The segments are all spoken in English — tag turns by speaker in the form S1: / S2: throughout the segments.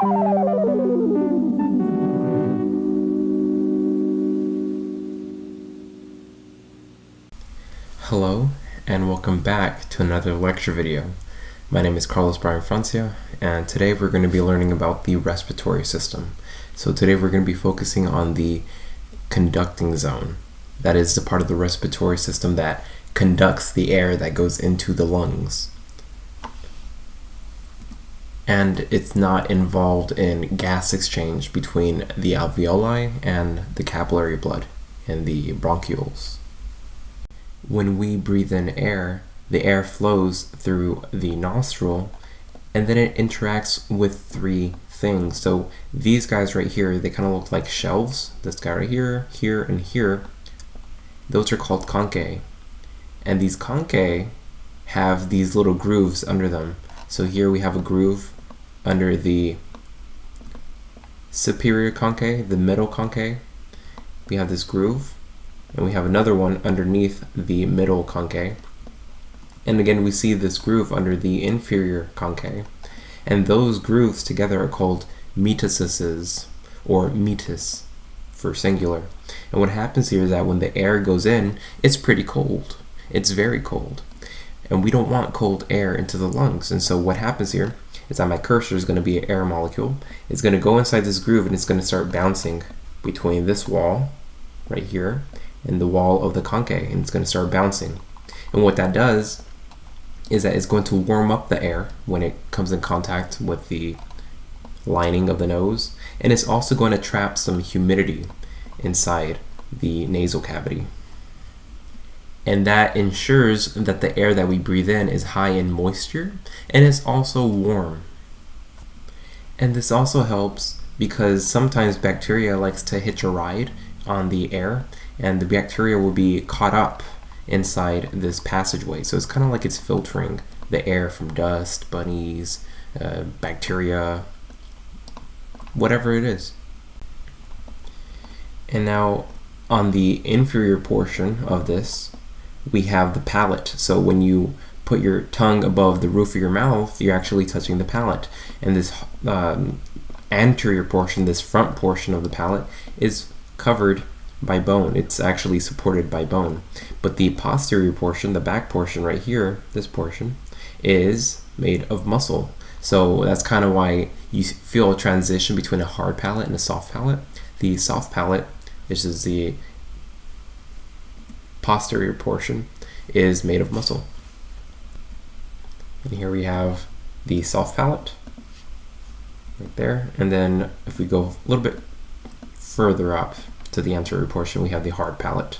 S1: Hello and welcome back to another lecture video. My name is Carlos Brian Francia, and today we're going to be learning about the respiratory system. So today we're going to be focusing on the conducting zone. That is the part of the respiratory system that conducts the air that goes into the lungs. And it's not involved in gas exchange between the alveoli and the capillary blood and the bronchioles. When we breathe in air, the air flows through the nostril and then it interacts with three things. So these guys right here, they kind of look like shelves. This guy right here, here, and here. Those are called conchae. And these conchae have these little grooves under them. So here we have a groove under the superior conchae, the middle conchae. We have this groove. And we have another one underneath the middle conchae. And again, we see this groove under the inferior conchae. And those grooves together are called metastases, or metis for singular. And what happens here is that when the air goes in, it's pretty cold. It's very cold. And we don't want cold air into the lungs. And so what happens here is that my cursor is going to be an air molecule. It's going to go inside this groove and it's going to start bouncing between this wall right here and the wall of the conchae, and it's going to start bouncing. And what that does is that it's going to warm up the air when it comes in contact with the lining of the nose, and it's also going to trap some humidity inside the nasal cavity. And that ensures that the air that we breathe in is high in moisture and it's also warm. And this also helps because sometimes bacteria likes to hitch a ride on the air, and the bacteria will be caught up inside this passageway. So it's kind of like it's filtering the air from dust, bunnies, bacteria, whatever it is. And now on the inferior portion of this, we have the palate. So when you put your tongue above the roof of your mouth, you're actually touching the palate. And this anterior portion, this front portion of the palate, is covered by bone. It's actually supported by bone. But the posterior portion, the back portion right here, this portion, is made of muscle. So that's kind of why you feel a transition between a hard palate and a soft palate. The soft palate, which is the posterior portion, is made of muscle. And here we have the soft palate right there. And then if we go a little bit further up to the anterior portion, we have the hard palate.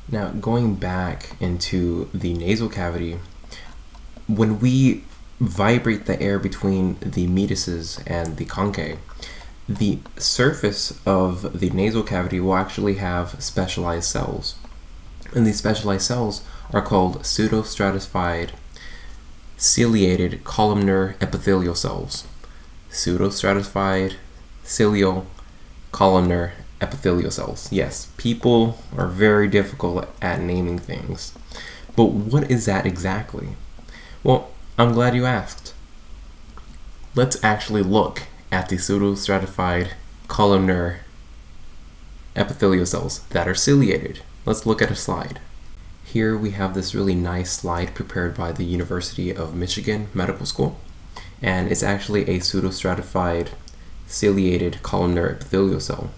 S1: Now, going back into the nasal cavity, when we vibrate the air between the metases and the conchae, the surface of the nasal cavity will actually have specialized cells. And these specialized cells are called pseudostratified ciliated columnar epithelial cells. Pseudostratified cilial columnar epithelial cells. Yes, people are very difficult at naming things. But what is that exactly? Well, I'm glad you asked. Let's actually look at the pseudostratified columnar epithelial cells that are ciliated. Let's look at a slide. Here we have this really nice slide prepared by the University of Michigan Medical School, and it's actually a pseudostratified ciliated columnar epithelial cell,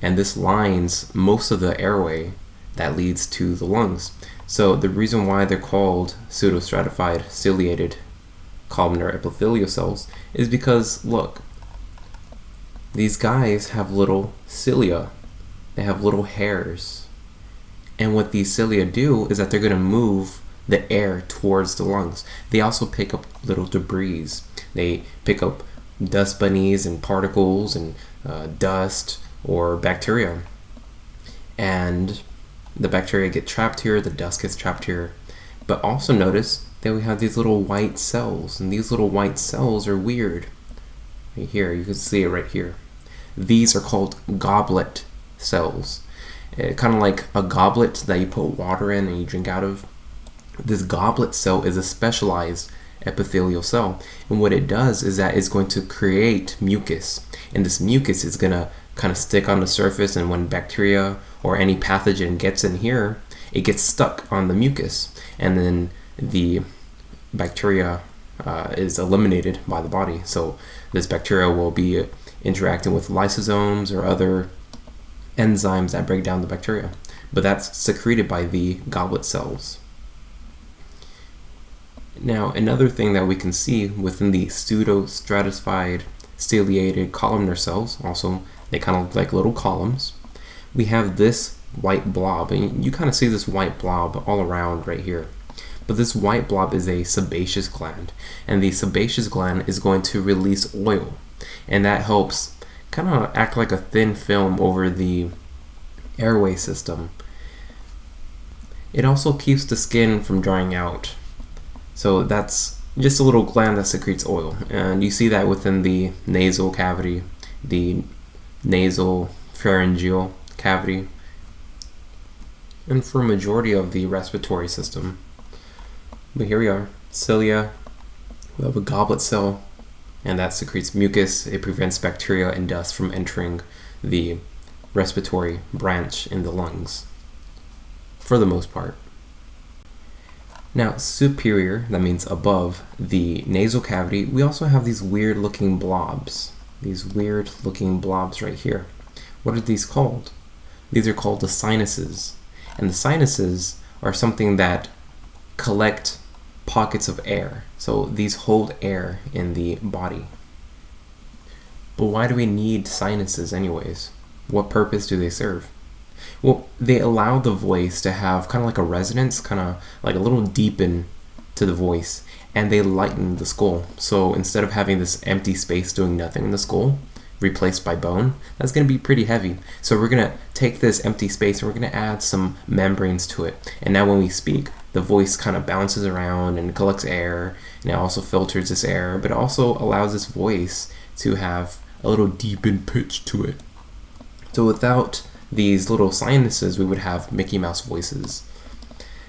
S1: and this lines most of the airway that leads to the lungs. So the reason why they're called pseudostratified ciliated columnar epithelial cells is because, look, these guys have little cilia. They have little hairs, and what these cilia do is that they're going to move the air towards the lungs. They also pick up little debris. They pick up dust bunnies and particles and dust or bacteria, and the bacteria get trapped here, the dust gets trapped here. But also notice that we have these little white cells, and these little white cells are weird. Right here, you can see it right here. These are called goblet cells. Kind of like a goblet that you put water in and you drink out of. This goblet cell is a specialized epithelial cell. And what it does is that it's going to create mucus. And this mucus is going to kind of stick on the surface, and when bacteria or any pathogen gets in here, it gets stuck on the mucus. And then the bacteria is eliminated by the body. So this bacteria will be interacting with lysosomes or other enzymes that break down the bacteria. But that's secreted by the goblet cells. Now, another thing that we can see within the pseudostratified ciliated columnar cells, also they kind of look like little columns, we have this white blob, and you kind of see this white blob all around right here. But this white blob is a sebaceous gland, and the sebaceous gland is going to release oil, and that helps kind of act like a thin film over the airway system. It also keeps the skin from drying out. So that's just a little gland that secretes oil, and you see that within the nasal cavity, the nasal pharyngeal cavity, and for a majority of the respiratory system. But here we are, cilia, we have a goblet cell, and that secretes mucus. It prevents bacteria and dust from entering the respiratory branch in the lungs, for the most part. Now, superior, that means above the nasal cavity, we also have these weird looking blobs. These weird looking blobs right here. What are these called? These are called the sinuses. And the sinuses are something that collect pockets of air. So these hold air in the body. But why do we need sinuses anyways? What purpose do they serve? Well, they allow the voice to have kind of like a resonance, kind of like a little deepen to the voice, and they lighten the skull. So instead of having this empty space doing nothing in the skull, replaced by bone, that's going to be pretty heavy. So we're going to take this empty space and we're going to add some membranes to it. And now when we speak, the voice kind of bounces around and collects air, and it also filters this air, but it also allows this voice to have a little deepened pitch to it. So without these little sinuses, we would have Mickey Mouse voices.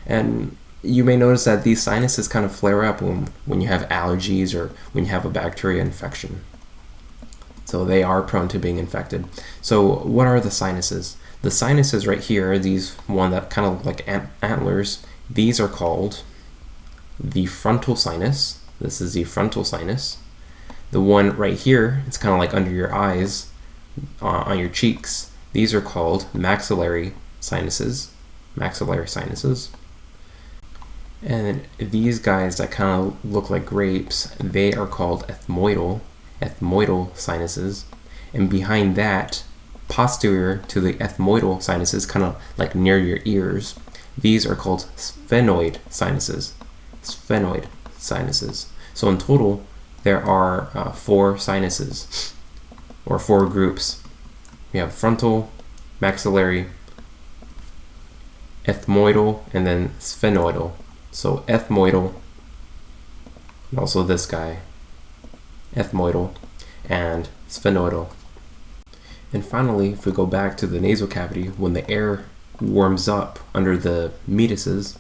S1: And you may notice that these sinuses kind of flare up when you have allergies or when you have a bacteria infection. So they are prone to being infected. So what are the sinuses? The sinuses right here, these one that kind of look like antlers, these are called the frontal sinus. This is the frontal sinus. The one right here, it's kind of like under your eyes, on your cheeks. These are called maxillary sinuses. Maxillary sinuses. And these guys that kind of look like grapes, they are called ethmoidal sinuses. And behind that, posterior to the ethmoidal sinuses, kind of like near your ears, these are called sphenoid sinuses. Sphenoid sinuses. So in total, there are 4 sinuses, or 4 groups. We have frontal, maxillary, ethmoidal, and then sphenoidal. So ethmoidal, and also this guy, ethmoidal, and sphenoidal. And finally, if we go back to the nasal cavity, when the air warms up under the meatuses,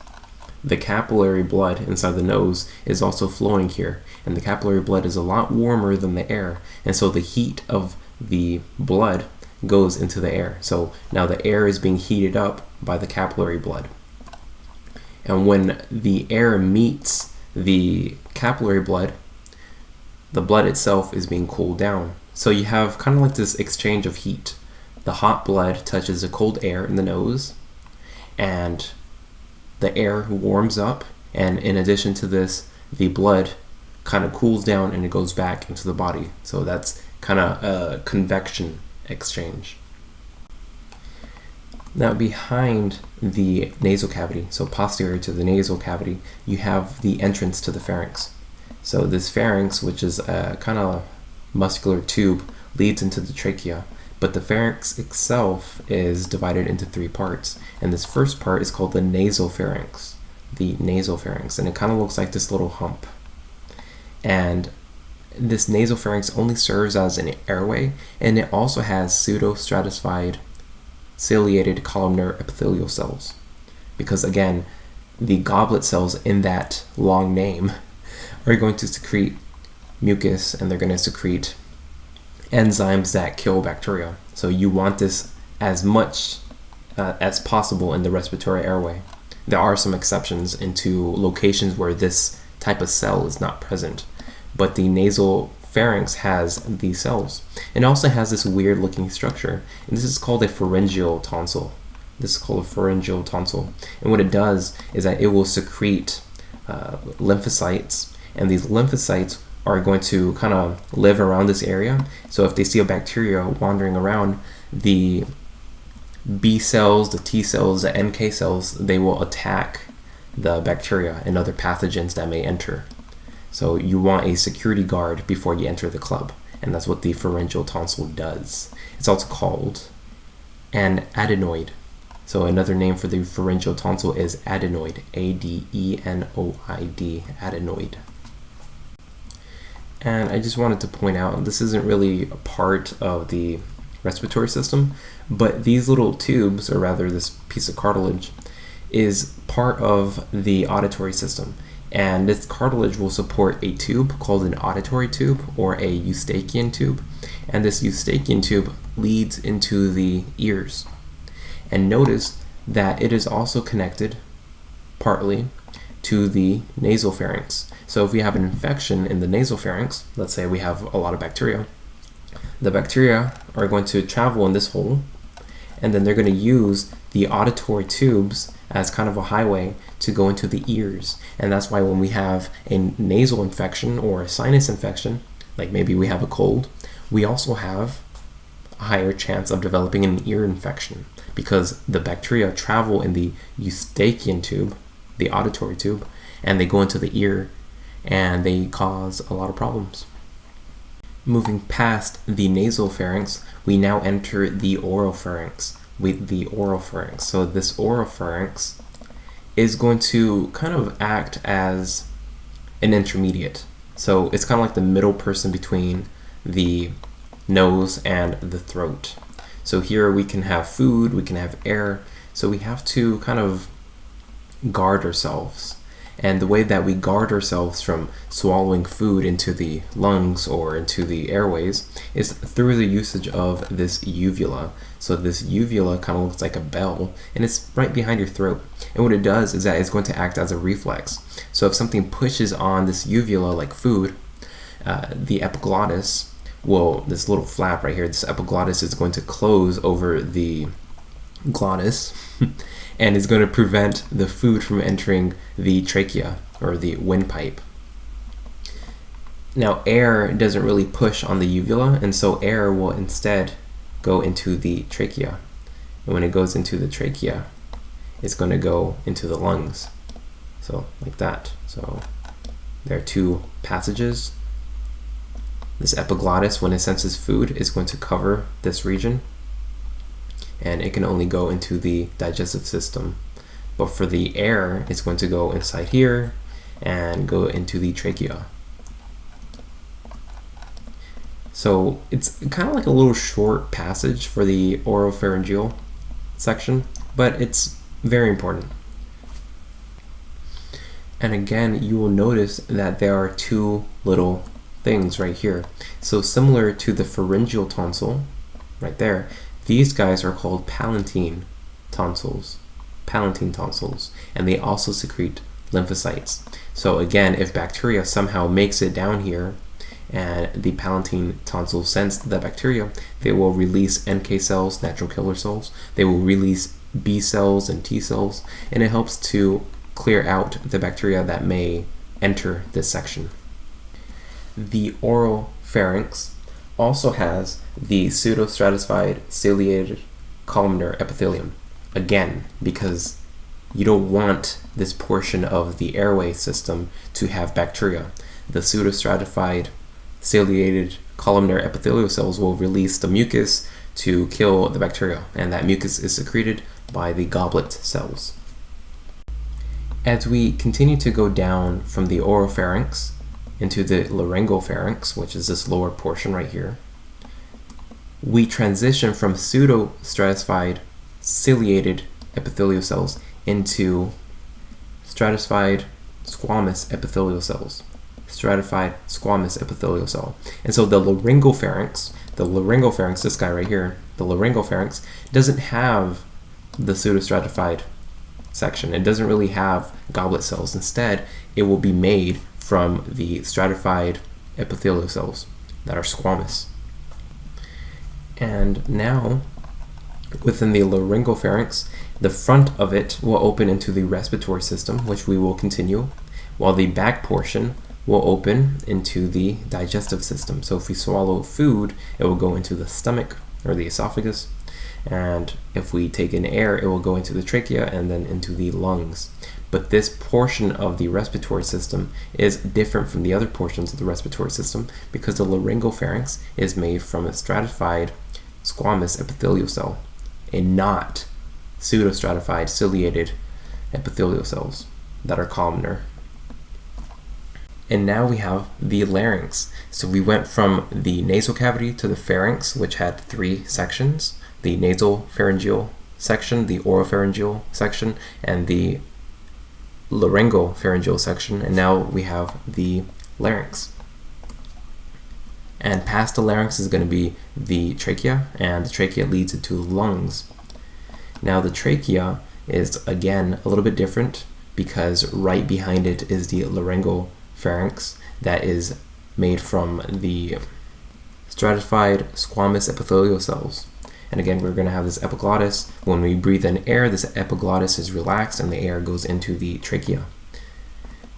S1: the capillary blood inside the nose is also flowing here, and the capillary blood is a lot warmer than the air, and so the heat of the blood goes into the air. So now the air is being heated up by the capillary blood. And when the air meets the capillary blood, the blood itself is being cooled down. So you have kind of like this exchange of heat. The hot blood touches the cold air in the nose, and the air warms up, and in addition to this, the blood kind of cools down and it goes back into the body. So that's kind of a convection exchange. Now behind the nasal cavity, so posterior to the nasal cavity, you have the entrance to the pharynx. So this pharynx, which is a kind of muscular tube, leads into the trachea, but the pharynx itself is divided into 3 parts, and this first part is called the nasal pharynx. The nasal pharynx, and it kind of looks like this little hump. And this nasal pharynx only serves as an airway, and it also has pseudostratified ciliated columnar epithelial cells, because again, the goblet cells in that long name are going to secrete mucus, and they're going to secrete enzymes that kill bacteria. So you want this as much as possible in the respiratory airway. There are some exceptions into locations where this type of cell is not present, but the nasal pharynx has these cells. It also has this weird looking structure, and this is called a pharyngeal tonsil. This is called a pharyngeal tonsil. And what it does is that it will secrete lymphocytes, and these lymphocytes are going to kind of live around this area. So if they see a bacteria wandering around, the B cells, the T cells, the NK cells, they will attack the bacteria and other pathogens that may enter. So you want a security guard before you enter the club, and that's what the pharyngeal tonsil does. It's also called an adenoid. So another name for the pharyngeal tonsil is adenoid, A-D-E-N-O-I-D, adenoid. And I just wanted to point out, this isn't really a part of the respiratory system, but these little tubes, or rather this piece of cartilage, is part of the auditory system. And this cartilage will support a tube called an auditory tube or a Eustachian tube. And this Eustachian tube leads into the ears. And notice that it is also connected partly to the nasal pharynx. So if we have an infection in the nasal pharynx, let's say we have a lot of bacteria, the bacteria are going to travel in this hole, and then they're going to use the auditory tubes as kind of a highway to go into the ears. And that's why when we have a nasal infection or a sinus infection, like maybe we have a cold, we also have a higher chance of developing an ear infection, because the bacteria travel in the Eustachian tube, the auditory tube, and they go into the ear and they cause a lot of problems. Moving past the nasal pharynx, we now enter the oropharynx. So this oropharynx is going to kind of act as an intermediate. So it's kind of like the middle person between the nose and the throat. So here we can have food, we can have air, so we have to kind of guard ourselves. And the way that we guard ourselves from swallowing food into the lungs or into the airways is through the usage of this uvula. So this uvula kind of looks like a bell, and it's right behind your throat. And what it does is that it's going to act as a reflex. So if something pushes on this uvula like food, the epiglottis will, this little flap right here, this epiglottis is going to close over the glottis and is going to prevent the food from entering the trachea or the windpipe. Now air doesn't really push on the uvula, and so air will instead go into the trachea. And when it goes into the trachea, it's going to go into the lungs. So like that. So there are two passages. This epiglottis, when it senses food, is going to cover this region, and it can only go into the digestive system. But for the air, it's going to go inside here and go into the trachea. So it's kind of like a little short passage for the oropharyngeal section, but it's very important. And again, you will notice that there are two little things right here. So similar to the pharyngeal tonsil right there, these guys are called palatine tonsils, and they also secrete lymphocytes. So again, if bacteria somehow makes it down here and the palatine tonsil sense the bacteria, they will release NK cells, natural killer cells. They will release B cells and T cells, and it helps to clear out the bacteria that may enter this section. The oropharynx also has the pseudostratified ciliated columnar epithelium. Again, because you don't want this portion of the airway system to have bacteria. The pseudostratified ciliated columnar epithelial cells will release the mucus to kill the bacteria, and that mucus is secreted by the goblet cells. As we continue to go down from the oropharynx into the laryngopharynx, which is this lower portion right here, we transition from pseudostratified ciliated epithelial cells into stratified squamous epithelial cells. stratified squamous epithelial cell. And so the laryngopharynx, this guy right here, the laryngopharynx, doesn't have the pseudostratified section. It doesn't really have goblet cells. Instead, it will be made from the stratified epithelial cells that are squamous. And now, within the laryngopharynx, the front of it will open into the respiratory system, which we will continue, while the back portion will open into the digestive system. So if we swallow food, it will go into the stomach or the esophagus, and if we take in air, it will go into the trachea and then into the lungs. But this portion of the respiratory system is different from the other portions of the respiratory system because the laryngopharynx is made from a stratified squamous epithelial cell and not pseudostratified ciliated epithelial cells that are columnar. And now we have the larynx. So we went from the nasal cavity to the pharynx, which had 3 sections: the nasal pharyngeal section, the oropharyngeal section, and the laryngopharyngeal section. And now we have the larynx. And past the larynx is going to be the trachea, and the trachea leads into the lungs. Now the trachea is again a little bit different because right behind it is the laryngopharynx that is made from the stratified squamous epithelial cells. And again, we're going to have this epiglottis. When we breathe in air, this epiglottis is relaxed and the air goes into the trachea.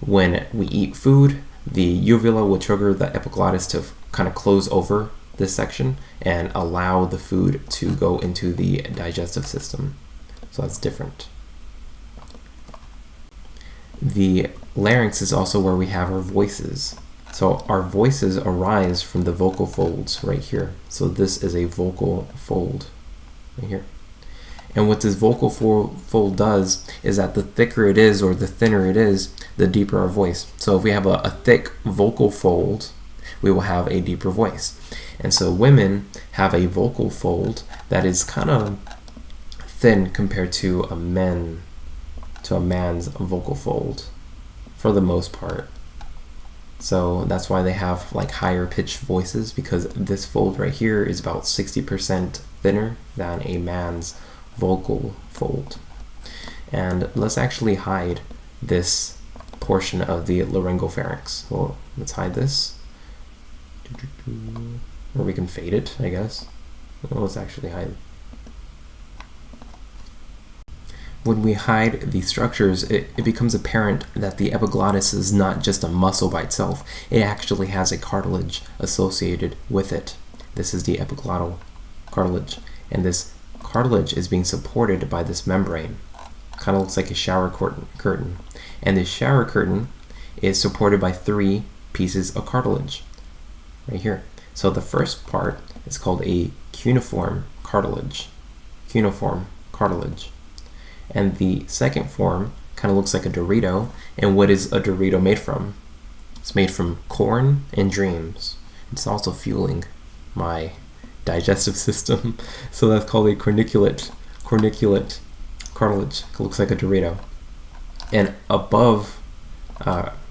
S1: When we eat food, the uvula will trigger the epiglottis to kind of close over this section and allow the food to go into the digestive system. So that's different. The larynx is also where we have our voices. So our voices arise from the vocal folds right here. So this is a vocal fold right here. And what this vocal fold does is that the thicker it is or the thinner it is, the deeper our voice. So if we have a thick vocal fold, we will have a deeper voice. And so women have a vocal fold that is kind of thin compared to a man's vocal fold for the most part. So that's why they have like higher pitched voices, because this fold right here is about 60% thinner than a man's vocal fold. And let's actually hide this portion of the laryngopharynx. Well, let's hide this. Or we can fade it, I guess. Well, let's actually hide. When we hide these structures, it becomes apparent that the epiglottis is not just a muscle by itself. It actually has a cartilage associated with it. This is the epiglottal cartilage. And this cartilage is being supported by this membrane. Kind of looks like a shower curtain. And this shower curtain is supported by 3 pieces of cartilage right here. So the first part is called a cuneiform cartilage. Cuneiform cartilage. And the second form kind of looks like a Dorito. And what is a Dorito made from? It's made from corn and dreams. It's also fueling my digestive system. So that's called a corniculate cartilage. It looks like a Dorito. And above,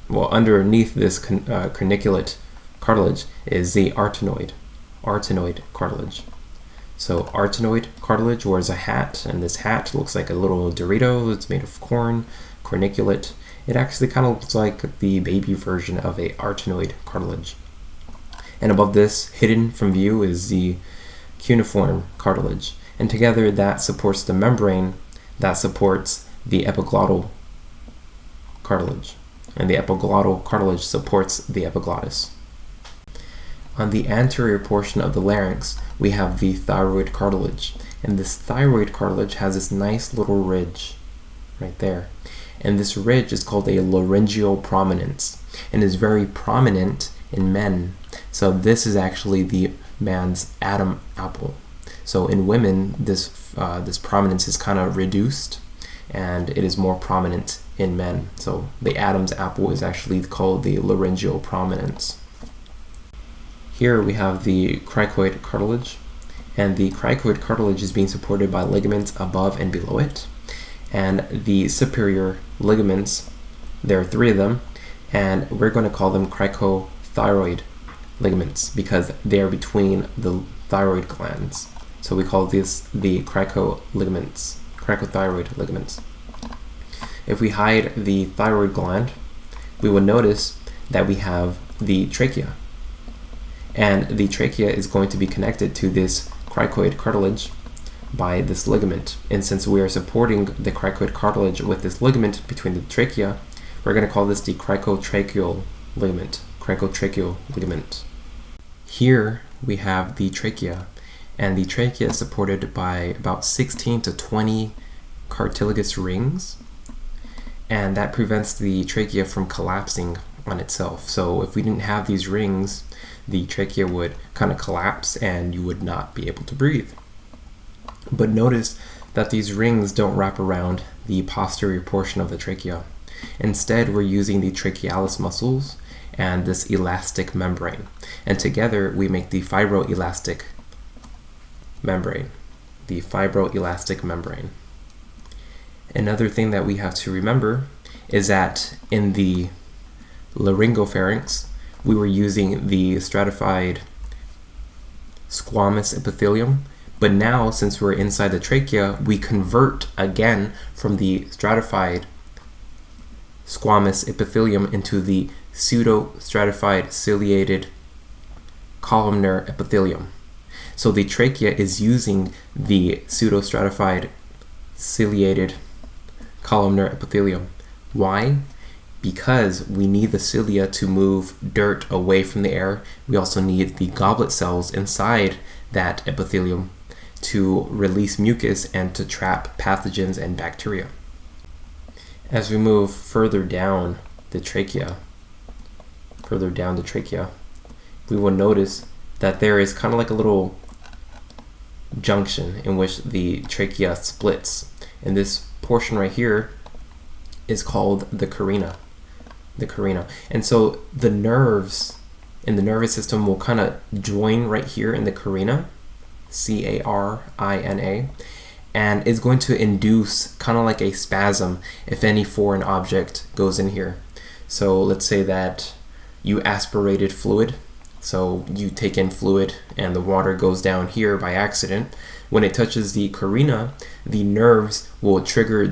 S1: underneath this corniculate cartilage is the arytenoid cartilage. So arytenoid cartilage wears a hat, and this hat looks like a little Dorito. It's made of corn. Corniculate. It actually kind of looks like the baby version of a arytenoid cartilage. And above this, hidden from view, is the cuneiform cartilage. And together that supports the membrane that supports the epiglottal cartilage. And the epiglottal cartilage supports the epiglottis. On the anterior portion of the larynx, we have the thyroid cartilage. And this thyroid cartilage has this nice little ridge right there. And this ridge is called a laryngeal prominence and is very prominent in men. So this is actually the man's Adam apple. So in women, this prominence is kind of reduced, and it is more prominent in men. So the Adam's apple is actually called the laryngeal prominence. Here we have the cricoid cartilage, and the cricoid cartilage is being supported by ligaments above and below it. And the superior ligaments, there are 3 of them, and we're going to call them cricothyroid ligaments because they are between the thyroid glands. So we call this the cricothyroid ligaments. If we hide the thyroid gland, we will notice that we have the trachea. And the trachea is going to be connected to this cricoid cartilage by this ligament. And since we are supporting the cricoid cartilage with this ligament between the trachea, we're going to call this the cricotracheal ligament. Cricotracheal ligament. Here we have the trachea, and the trachea is supported by about 16 to 20 cartilaginous rings, and that prevents the trachea from collapsing on itself. So if we didn't have these rings, the trachea would kind of collapse and you would not be able to breathe. But notice that these rings don't wrap around the posterior portion of the trachea. Instead, we're using the trachealis muscles and this elastic membrane. And together we make the fibroelastic membrane. The fibroelastic membrane. Another thing that we have to remember is that in the Laryngopharynx, we were using the stratified squamous epithelium, but now since we're inside the trachea, we convert again from the stratified squamous epithelium into the pseudo-stratified ciliated columnar epithelium. So the trachea is using the pseudo-stratified ciliated columnar epithelium. Why? Because we need the cilia to move dirt away from the air. We also need the goblet cells inside that epithelium to release mucus and to trap pathogens and bacteria. As we move further down the trachea, we will notice that there is kind of like a little junction in which the trachea splits. And this portion right here is called the carina. And so the nerves in the nervous system will kind of join right here in the carina, C-A-R-I-N-A, and is going to induce kind of like a spasm if any foreign object goes in here. So let's say that you aspirated fluid. So you take in fluid and the water goes down here by accident. When it touches the carina, the nerves will trigger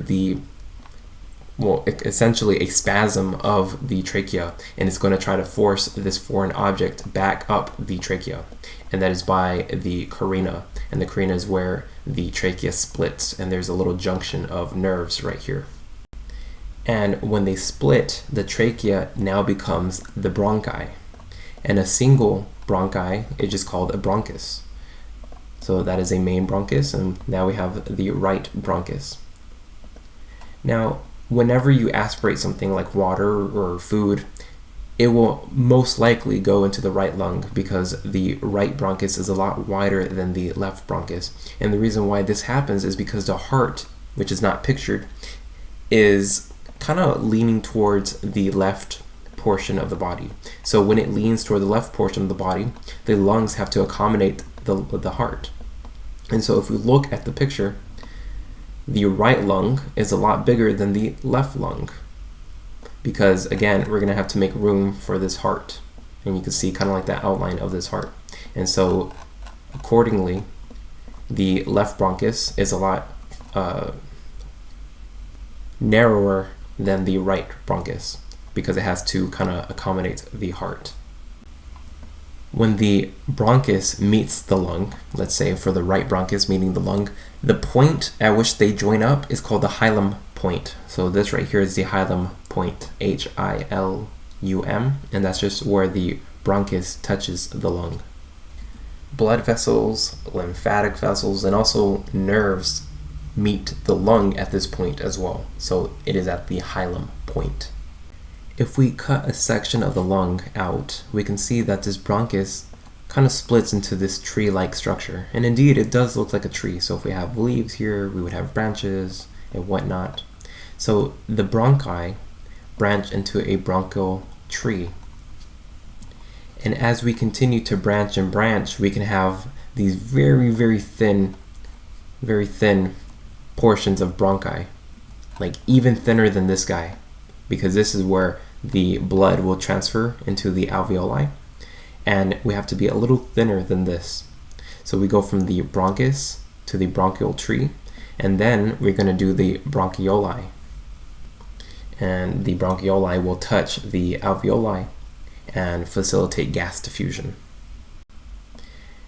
S1: essentially a spasm of the trachea, and it's going to try to force this foreign object back up the trachea, and that is by the carina. And the carina is where the trachea splits, and there's a little junction of nerves right here. And when they split, the trachea now becomes the bronchi, and a single bronchi is just called a bronchus. So that is a main bronchus, and now we have the right bronchus. Now, whenever you aspirate something like water or food, it will most likely go into the right lung because the right bronchus is a lot wider than the left bronchus. And the reason why this happens is because the heart, which is not pictured, is kind of leaning towards the left portion of the body. So when it leans toward the left portion of the body, the lungs have to accommodate the heart. And so if we look at the picture, the right lung is a lot bigger than the left lung because, again, we're going to have to make room for this heart. And you can see kind of like that outline of this heart. And so accordingly, the left bronchus is a lot narrower than the right bronchus because it has to kind of accommodate the heart. When the bronchus meets the lung, let's say for the right bronchus meeting the lung, the point at which they join up is called the hilum point. So this right here is the hilum point, H-I-L-U-M, and that's just where the bronchus touches the lung. Blood vessels, lymphatic vessels, and also nerves meet the lung at this point as well. So it is at the hilum point. If we cut a section of the lung out, we can see that this bronchus kind of splits into this tree-like structure. And indeed, it does look like a tree. So if we have leaves here, we would have branches and whatnot. So the bronchi branch into a bronchial tree. And as we continue to branch and branch, we can have these very, very thin portions of bronchi, like even thinner than this guy, because this is where the blood will transfer into the alveoli, and we have to be a little thinner than this. So we go from the bronchus to the bronchial tree, and then we're going to do the bronchioli. And the bronchioli will touch the alveoli and facilitate gas diffusion.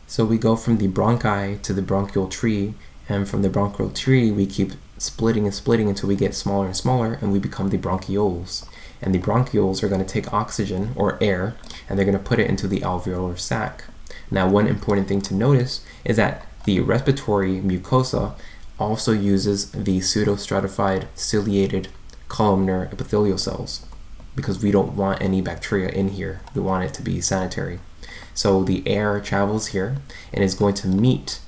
S1: So we go from the bronchi to the bronchial tree, and from the bronchial tree we keep splitting and splitting until we get smaller and smaller, and we become the bronchioles. And the bronchioles are going to take oxygen or air, and they're going to put it into the alveolar sac. Now, one important thing to notice is that the respiratory mucosa also uses the pseudostratified ciliated columnar epithelial cells, because we don't want any bacteria in here. We want it to be sanitary. So the air travels here and is going to meet,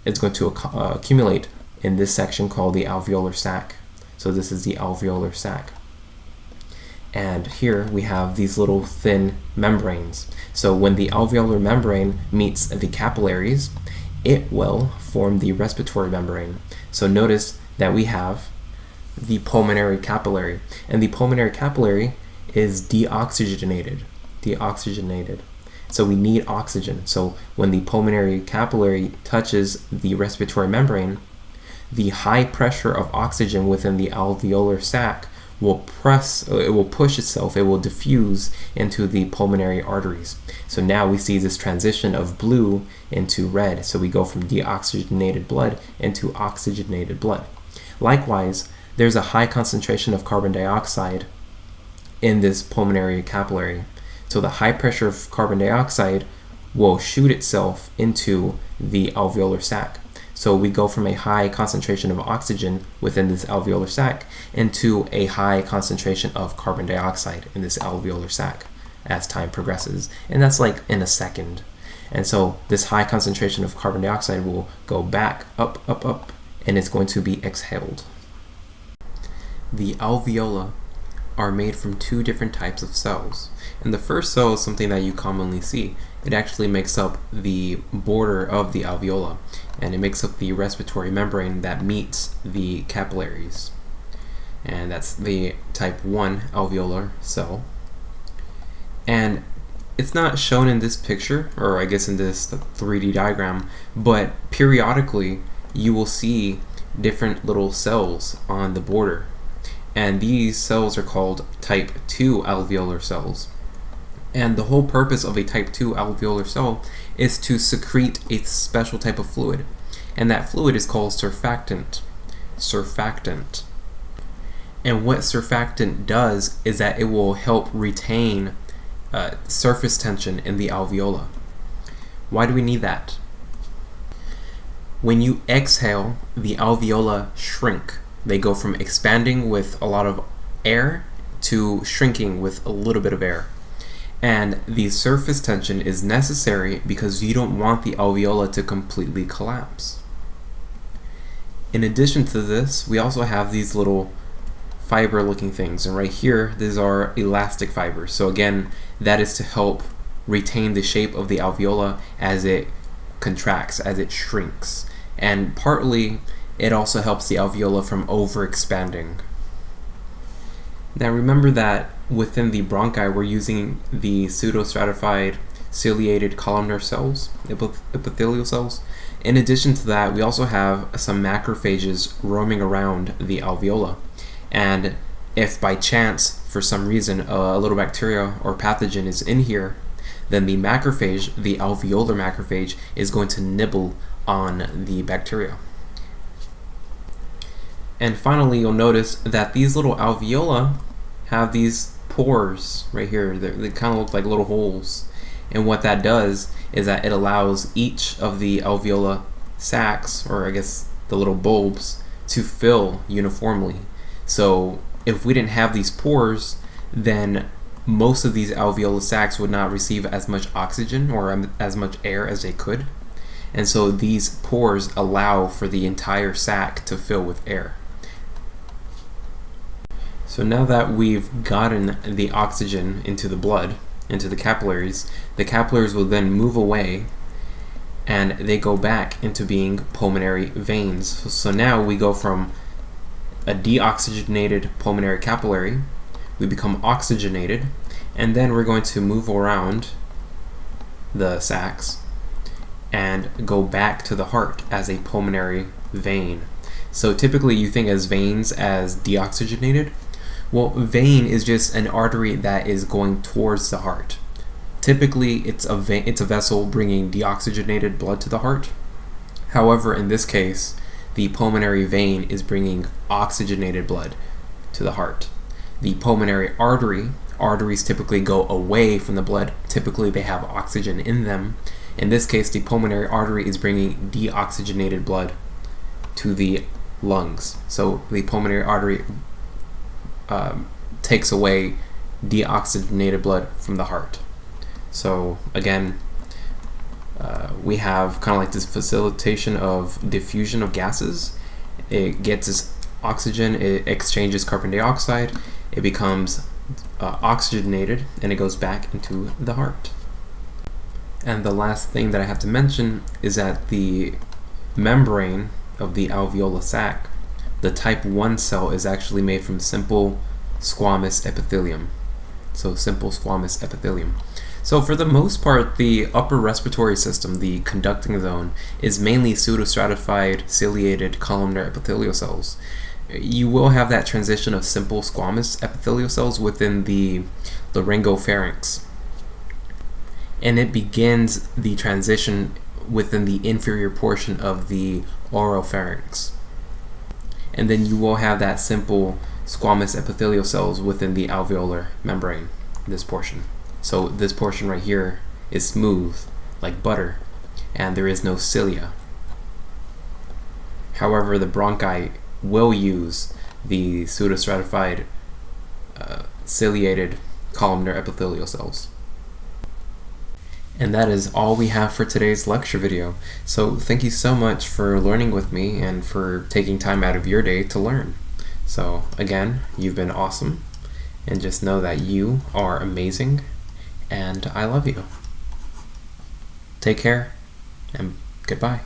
S1: it's going to accumulate in this section called the alveolar sac. So this is the alveolar sac. And here we have these little thin membranes. So when the alveolar membrane meets the capillaries, it will form the respiratory membrane. So notice that we have the pulmonary capillary, and the pulmonary capillary is deoxygenated. So we need oxygen. So when the pulmonary capillary touches the respiratory membrane, the high pressure of oxygen within the alveolar sac will push itself, it will diffuse into the pulmonary arteries. So now we see this transition of blue into red. So we go from deoxygenated blood into oxygenated blood. Likewise, there's a high concentration of carbon dioxide in this pulmonary capillary. So the high pressure of carbon dioxide will shoot itself into the alveolar sac. So we go from a high concentration of oxygen within this alveolar sac into a high concentration of carbon dioxide in this alveolar sac as time progresses. And that's like in a second. And so this high concentration of carbon dioxide will go back up, and it's going to be exhaled. The alveola are made from two different types of cells. And the first cell is something that you commonly see. It actually makes up the border of the alveola, and it makes up the respiratory membrane that meets the capillaries. And that's the type 1 alveolar cell. And it's not shown in this picture, or I guess in this 3D diagram, but periodically you will see different little cells on the border. And these cells are called type 2 alveolar cells. And the whole purpose of a type 2 alveolar cell is to secrete a special type of fluid. And that fluid is called surfactant. And what surfactant does is that it will help retain surface tension in the alveola. Why do we need that? When you exhale, the alveola shrink. They go from expanding with a lot of air to shrinking with a little bit of air. And the surface tension is necessary because you don't want the alveola to completely collapse. In addition to this, we also have these little fiber looking things, and right here these are elastic fibers. So again, that is to help retain the shape of the alveola as it contracts, as it shrinks. And partly it also helps the alveola from overexpanding. Now remember that within the bronchi we're using the pseudostratified ciliated columnar cells, epithelial cells. In addition to that, we also have some macrophages roaming around the alveola. And if by chance, for some reason, a little bacteria or pathogen is in here, then the macrophage, the alveolar macrophage, is going to nibble on the bacteria. And finally, you'll notice that these little alveola have these pores right here. They kind of look like little holes. And what that does is that it allows each of the alveolar sacs, or I guess the little bulbs, to fill uniformly. So if we didn't have these pores, then most of these alveolar sacs would not receive as much oxygen or as much air as they could. And so these pores allow for the entire sac to fill with air. So now that we've gotten the oxygen into the blood, into the capillaries will then move away and they go back into being pulmonary veins. So now we go from a deoxygenated pulmonary capillary. We become oxygenated, and then we're going to move around the sacs and go back to the heart as a pulmonary vein. So typically you think as veins as deoxygenated. Well, vein is just an artery that is going towards the heart. Typically it's a vessel bringing deoxygenated blood to the heart. However, in this case, the pulmonary vein is bringing oxygenated blood to the heart. The pulmonary arteries typically go away from the blood. Typically they have oxygen in them. In this case, the pulmonary artery is bringing deoxygenated blood to the lungs. So the pulmonary artery takes away deoxygenated blood from the heart. So again, we have kind of like this facilitation of diffusion of gases. It gets its oxygen, it exchanges carbon dioxide, it becomes oxygenated, and it goes back into the heart. And the last thing that I have to mention is that the membrane of the alveolar sac, the type 1 cell, is actually made from simple squamous epithelium. So simple squamous epithelium. So for the most part, the upper respiratory system, the conducting zone, is mainly pseudostratified ciliated columnar epithelial cells. You will have that transition of simple squamous epithelial cells within the laryngopharynx. And it begins the transition within the inferior portion of the oropharynx. And then you will have that simple squamous epithelial cells within the alveolar membrane, this portion. So this portion right here is smooth, like butter, and there is no cilia. However, the bronchi will use the pseudostratified ciliated columnar epithelial cells. And that is all we have for today's lecture video. So thank you so much for learning with me and for taking time out of your day to learn. So again, you've been awesome, and just know that you are amazing, and I love you. Take care, and goodbye.